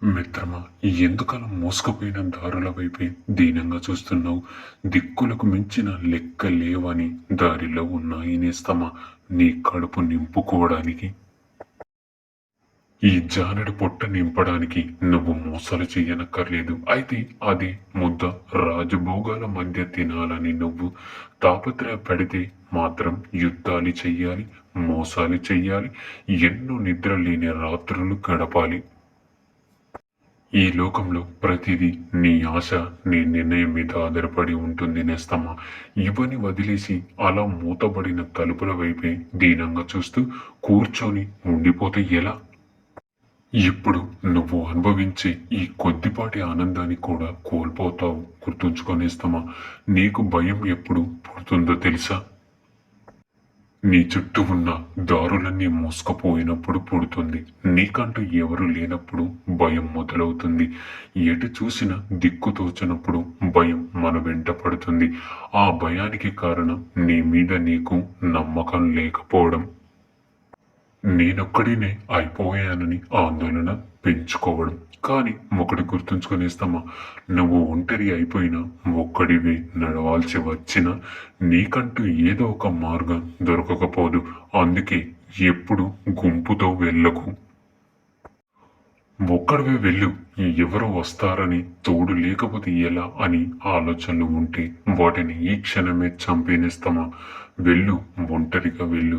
మిత్రమా, ఎందుకలా మోసుకుపోయిన దారుల వైపే దీనంగా చూస్తున్నావు? దిక్కులకు మించిన లెక్కలేవని దారిలో ఉన్నాయి నేస్తమా, నీ కడుపు నింపుకోవడానికి. ఈ జానెడు పొట్ట నింపడానికి నువ్వు మోసాలు చెయ్యనక్కర్లేదు. అయితే అది ముద్ద రాజభోగాల మధ్య తినాలని నువ్వు తాపత్రయపడితే మాత్రం యుద్ధాలు చెయ్యాలి, మోసాలు చెయ్యాలి, ఎన్నో నిద్రలేని రాత్రులు గడపాలి. ఈ లోకంలో ప్రతిదీ నీ ఆశ, నీ నిర్ణయం మీద ఆధారపడి ఉంటుంది నేస్తమా. ఇవన్నీ వదిలేసి అలా మూతబడిన తలుపుల వైపే దీనంగా చూస్తూ కూర్చొని ఉండిపోతే ఎలా? ఇప్పుడు నువ్వు అనుభవించే ఈ కొద్దిపాటి ఆనందాన్ని కూడా కోల్పోతావు. గుర్తుంచుకొనేస్తమా. నీకు భయం ఎప్పుడు పుడుతుందో తెలుసా? నీ చుట్టూ ఉన్న దారులన్నీ మోసుకుపోయినప్పుడు పుడుతుంది. నీకంటూ ఎవరు లేనప్పుడు భయం మొదలవుతుంది. ఎటు చూసినా దిక్కు తోచనప్పుడు భయం మన వెంట పడుతుంది. ఆ భయానికి కారణం నీ మీద నీకు నమ్మకం లేకపోవడం. నేనొక్కడినే అయిపోయానని ఆందోళన పెంచుకోవడం. కానీ ఒకటి గుర్తుంచుకొనేస్తామా, నువ్వు ఒంటరి అయిపోయినా, ఒక్కడివే నడవాల్సి వచ్చినా నీకంటూ ఏదో ఒక మార్గం దొరకకపోదు. అందుకే ఎప్పుడు గుంపుతో వెళ్ళకు. ఒక్కడివే వెళ్ళు. ఎవరో వస్తారని, తోడు లేకపోతే ఎలా అని ఆలోచనలు ఉంటే వాటిని ఈ క్షణమే చంపేనేస్తామా. వెళ్ళు, ఒంటరిగా వెళ్ళు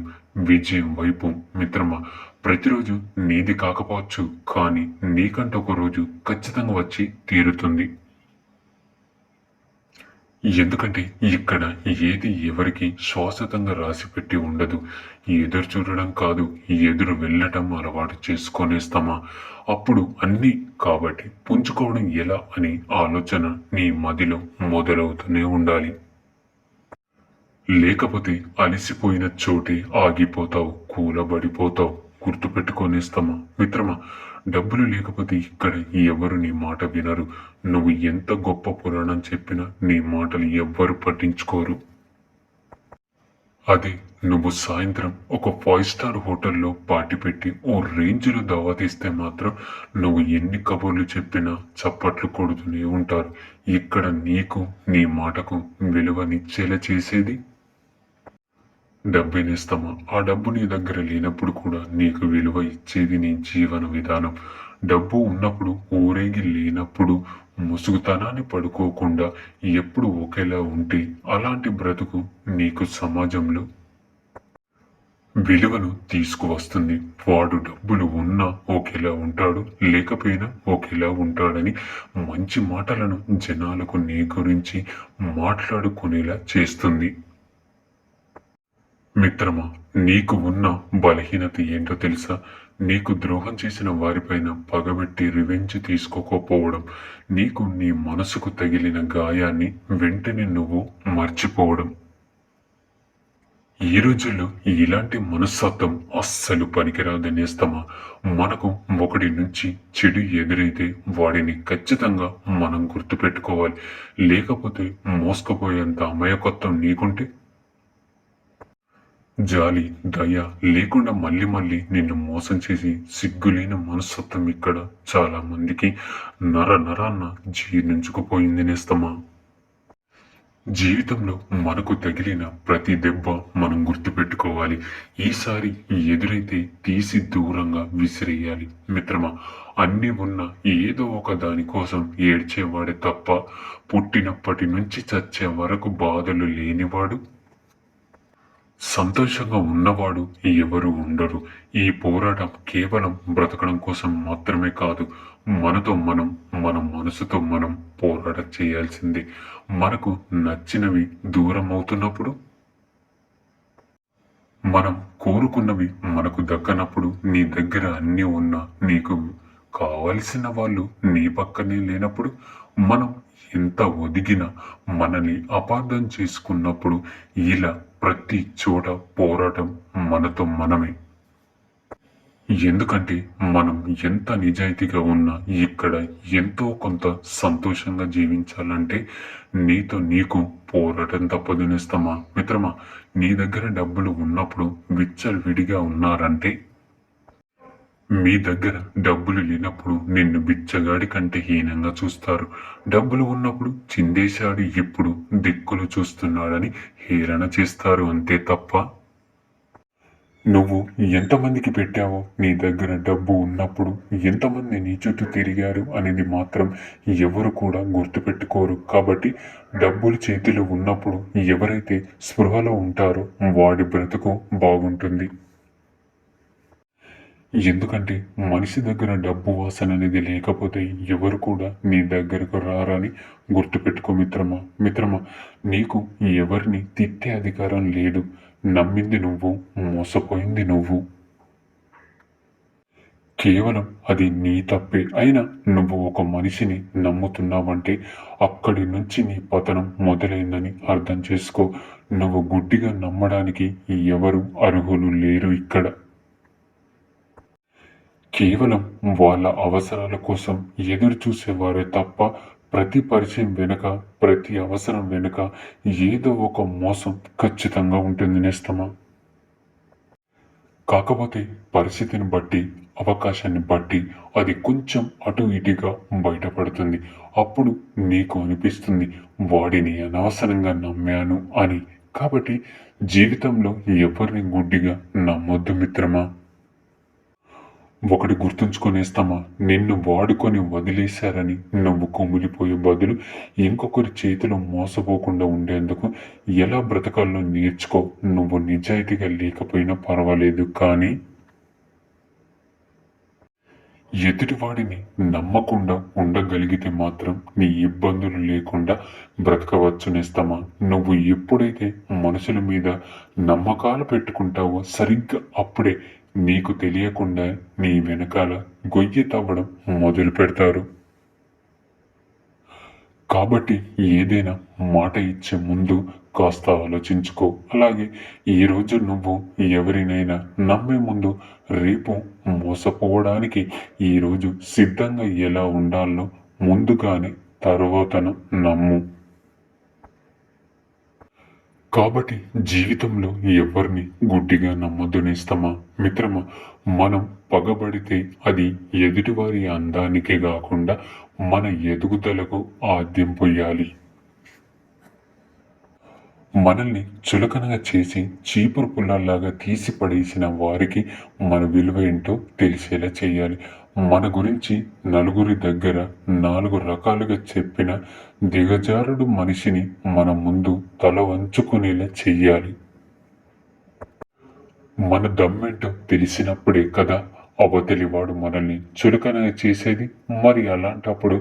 విజయం వైపు. మిత్రమా, ప్రతిరోజు నీది కాకపోవచ్చు, కానీ నీకంటూ ఒక రోజు ఖచ్చితంగా వచ్చి తీరుతుంది. ఎందుకంటే ఇక్కడ ఏది ఎవరికి శాశ్వతంగా రాసిపెట్టి ఉండదు. ఎదురు చూడడం కాదు, ఎదురు వెళ్ళటం అలవాటు చేసుకొనేస్తామా. అప్పుడు అన్నీ కాబట్టి పుంజుకోవడం ఎలా అని ఆలోచన నీ మదిలో మొదలవుతూనే ఉండాలి. లేకపోతే అలసిపోయిన చోటే ఆగిపోతావు, కూలబడిపోతావు. గుర్తుపెట్టుకొనేస్తామా మిత్రమా. డబ్బులు లేకపోతే ఇక్కడ ఎవరు నీ మాట వినరు. నువ్వు ఎంత గొప్ప పురాణం చెప్పినా నీ మాటలు ఎవ్వరు పట్టించుకోరు. అదే నువ్వు సాయంత్రం ఒక 5 స్టార్ హోటల్లో పార్టీ పెట్టి ఓ రేంజ్లో దావతీస్తే మాత్రం నువ్వు ఎన్ని కబుర్లు చెప్పినా చప్పట్లు కొడుతూనే ఉంటారు. ఇక్కడ నీకు నీ మాటకు విలువనిచ్చేలా చేసేది డబ్బేనేస్తామా. ఆ డబ్బు నీ దగ్గర లేనప్పుడు కూడా నీకు విలువ ఇచ్చేది నీ జీవన విధానం. డబ్బు ఉన్నప్పుడు ఊరేగి, లేనప్పుడు ముసుగుతనాన్ని పడుకోకుండా ఎప్పుడు ఒకేలా ఉంటే అలాంటి బ్రతుకు నీకు సమాజంలో విలువను తీసుకువస్తుంది. వాడు డబ్బులు ఉన్నా ఒకేలా ఉంటాడు, లేకపోయినా ఒకేలా ఉంటాడని మంచి మాటలను జనాలకు నీ గురించి మాట్లాడుకునేలా చేస్తుంది. మిత్రమా, నీకు ఉన్న బలహీనత ఏంటో తెలుసా? నీకు ద్రోహం చేసిన వారిపైన పగబెట్టి రివెంజ్ తీసుకోకపోవడం. నీకు నీ మనసుకు తగిలిన గాయాన్ని వెంటనే నువ్వు మర్చిపోవడం. ఈ రోజుల్లో ఇలాంటి మనస్తత్వం అస్సలు పనికిరాదనేస్తమా. మనకు ఒకటి నుంచి చెడు ఎదురైతే వాడిని ఖచ్చితంగా మనం గుర్తుపెట్టుకోవాలి. లేకపోతే మోసుకుపోయేంత అమాయకత్వం నీకుంటే జాలి, దయ లేకుండా మళ్ళీ మళ్ళీ నిన్ను మోసం చేసి సిగ్గులేని మనస్తత్వం ఇక్కడ చాలా మందికి నరాన్న జీర్ణించుకుపోయింది నేస్తమా. జీవితంలో మనకు తగిలిన ప్రతి దెబ్బ మనం గుర్తుపెట్టుకోవాలి. ఈసారి ఎదురైతే తీసి దూరంగా విసిరేయాలి. మిత్రమా, అన్నీ ఉన్న ఏదో ఒక దాని కోసం ఏడ్చేవాడే తప్ప పుట్టినప్పటి నుంచి చచ్చే వరకు బాధలు లేనివాడు, సంతోషంగా ఉన్నవాడు ఎవరు ఉండరు. ఈ పోరాటం కేవలం బ్రతకడం కోసం మాత్రమే కాదు. మనతో మనం, మన మనసుతో మనం పోరాటం చేయాల్సిందే. మనకు నచ్చినవి దూరం అవుతున్నప్పుడు, మనం కోరుకున్నవి మనకు దక్కనప్పుడు, నీ దగ్గర అన్నీ ఉన్నా నీకు కావలసిన వాళ్ళు నీ పక్కనే లేనప్పుడు, మనం ఎంత ఒదిగినా మనల్ని అపార్థం చేసుకున్నప్పుడు, ఇలా ప్రతి చోట పోరాటం మనతో మనమే. ఎందుకంటే మనం ఎంత నిజాయితీగా ఉన్నా ఇక్కడ ఎంతో కొంత సంతోషంగా జీవించాలంటే నీతో నీకు పోరాటం తప్పదు నేస్తమా. మిత్రమా, నీ దగ్గర డబ్బులు ఉన్నప్పుడు విచ్చలవిడిగా ఉన్నారంటే మీ దగ్గర డబ్బులు లేనప్పుడు నిన్ను బిచ్చగాడి కంటే హీనంగా చూస్తారు. డబ్బులు ఉన్నప్పుడు చిందేశాడు ఇప్పుడు దిక్కులు చూస్తున్నాడని హేళన చేస్తారు అంతే తప్ప నువ్వు ఎంతమందికి పెట్టావో నీ దగ్గర డబ్బు ఉన్నప్పుడు ఎంతమంది నీ చుట్టూ తిరిగారు అనేది మాత్రం ఎవరు కూడా గుర్తుపెట్టుకోరు. కాబట్టి డబ్బులు చేతిలో ఉన్నప్పుడు ఎవరైతే స్పృహలో ఉంటారో వాడి బ్రతుకు బాగుంటుంది. ఎందుకంటే మనిషి దగ్గర డబ్బు వాసన అనేది లేకపోతే ఎవరు కూడా నీ దగ్గరకు రారని గుర్తుపెట్టుకో మిత్రమా. మిత్రమా, నీకు ఎవరిని తిట్టే అధికారం లేదు. నమ్మింది నువ్వు, మోసపోయింది నువ్వు. కేవలం అది నీ తప్పే అయినా నువ్వు ఒక మనిషిని నమ్ముతున్నావంటే అక్కడి నుంచి నీ పతనం మొదలైందని అర్థం చేసుకో. నువ్వు గుడ్డిగా నమ్మడానికి ఎవరు అర్హులు లేరు ఇక్కడ. కేవలం వాళ్ళ అవసరాల కోసం ఎదురు చూసేవారే తప్ప ప్రతి పరిచయం వెనుక, ప్రతి అవసరం వెనుక ఏదో ఒక మోసం ఖచ్చితంగా ఉంటుంది నేస్తమా. కాకపోతే పరిస్థితిని బట్టి, అవకాశాన్ని బట్టి అది కొంచెం అటు ఇటుగా బయటపడుతుంది. అప్పుడు నీకు అనిపిస్తుంది వాడిని అనవసరంగా నమ్మాను అని. కాబట్టి జీవితంలో ఎవరిని గుడ్డిగా నమ్మొద్దు మిత్రమా. ఒకటి గుర్తుంచుకొనేస్తామా, నిన్ను వాడుకొని వదిలేశారని నువ్వు కుమిలిపోయే బదులు ఇంకొకరి చేతిలో మోసపోకుండా ఉండేందుకు ఎలా బ్రతకాలో నేర్చుకో. నువ్వు నిజాయితీగా లేకపోయినా పర్వాలేదు, కానీ ఎదుటివాడిని నమ్మకుండా ఉండగలిగితే మాత్రం నీ ఇబ్బందులు లేకుండా బ్రతకవచ్చు నేస్తమా. నువ్వు ఎప్పుడైతే మనుషుల మీద నమ్మకాలు పెట్టుకుంటావో సరిగ్గా అప్పుడే నీకు తెలియకుండా నీ వెనకాల గొయ్యి తవ్వడం మొదలు పెడతారు. కాబట్టి ఏదైనా మాట ఇచ్చే ముందు కాస్త ఆలోచించుకో. అలాగే ఈరోజు నువ్వు ఎవరినైనా నమ్మే ముందు రేపు మోసపోవడానికి ఈరోజు సిద్ధంగా ఎలా ఉండాలో ముందుగానే తరువాతను నమ్ము. కాబట్టి జీవితంలో ఎవరిని గుడ్డిగా నమ్మొద్దు నేస్తమా. మిత్రమా, మనం పగబడితే అది ఎదుటివారి అందానికే కాకుండా మన ఎదుగుదలకు ఆద్యం పొయ్యాలి. మనల్ని చులకనగా చేసి చీపురు పుల్లల్లాగా తీసి పడేసిన వారికి మన విలువ ఏంటో తెలిసేలా చేయాలి. మన గురించి నలుగురి దగ్గర 4 రకాలుగా చెప్పిన దిగజారుడు మనిషిని మన ముందు తల వంచుకునేలా చెయ్యాలి. మన దమ్మేంటో తెలిసినప్పుడే కదా అవతలివాడు మనల్ని చులకనగా చేసేది. మరి అలాంటప్పుడు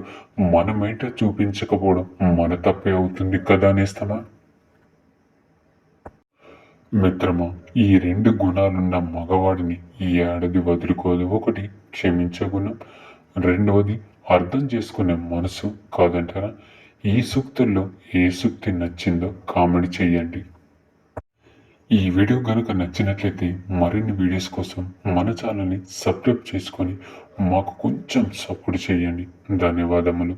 మనమేంటో చూపించకపోవడం మన తప్పే అవుతుంది కదా నేస్తమా. మిత్రమా, ఈ 2 గుణాలున్న మగవాడిని ఈ ఆడది వదులుకోదు. ఒకటి క్షమించే గుణం, రెండవది అర్థం చేసుకునే మనసు. కాదంటారా? ఈ సూక్తుల్లో ఏ సూక్తి నచ్చిందో కామెంట్ చేయండి. ఈ వీడియో కనుక నచ్చినట్లయితే మరిన్ని వీడియోస్ కోసం మన ఛానల్ని సబ్స్క్రైబ్ చేసుకొని మాకు కొంచెం సపోర్ట్ చేయండి. ధన్యవాదములు.